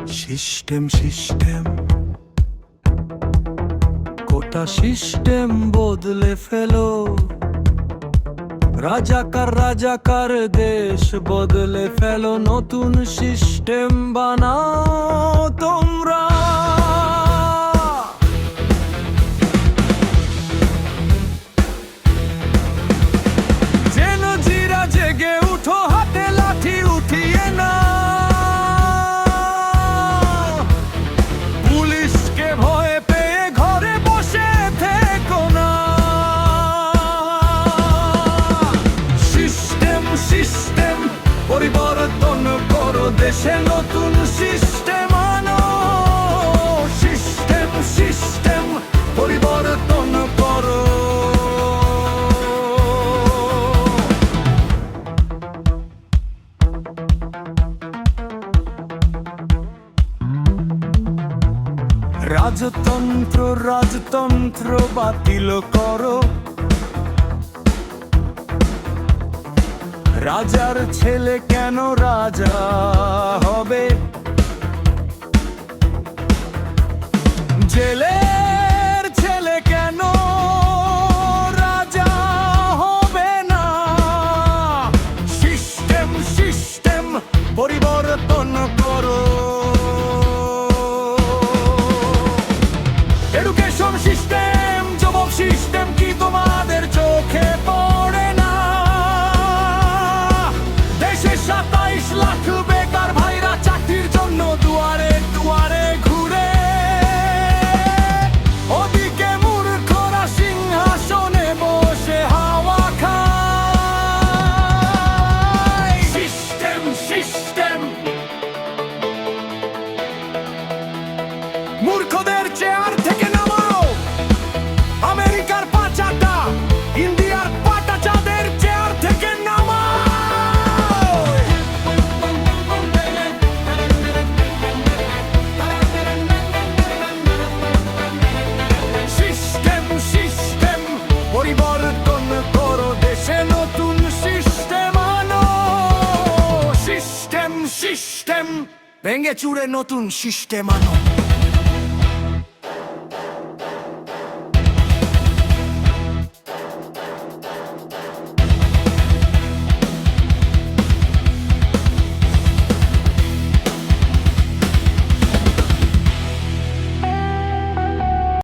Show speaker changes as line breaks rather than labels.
System system গোটা system বদলে ফেলো। রাজাকার দেশ বদলে ফেলো, নতুন সিস্টেম বানাও তোমরা। যেন জিরা জেগে উঠো, হাতে লাঠি উঠিয়ে না, পুলিশকে ভয় পেয়ে ঘরে বসে থেকো না। সিস্টেম সিস্টেম পরিবর্তন করো, দেশে নতুন সিস্টেম আনো। সিস্টেম সিস্টেম পরিবর্তন করো। রাজতন্ত্র বাতিল করো, রাজার ছেলে কেন রাজা হবে? জেলের ছেলে কেন রাজা হবে না? সিস্টেম সিস্টেম পরিবর্তন করো। এডুকেশন সিস্টেম, জব সিস্টেম কি তোমাদের চোখে পড়ে না? দেশে 27 লাখ বেকার ভাইরা চাকরির জন্য দুয়ারে দুয়ারে ঘুরে। ওদিকে মূর্খরা সিংহাসনে বসে হাওয়া খায়। সিস্টেম সিস্টেম মূর্খদের চেয়ার থেকে নামাও। আমেরিকার পাচাটা, ইন্ডিয়ার পাটা চাঁদের চেয়ার থেকে নামাও। সিস্টেম সিস্টেম পরিবর্তন করো, দেশে নতুন সিস্টেম আনো। সিস্টেম সিস্টেম ভেঙে চুরে নতুন সিস্টেম আনো।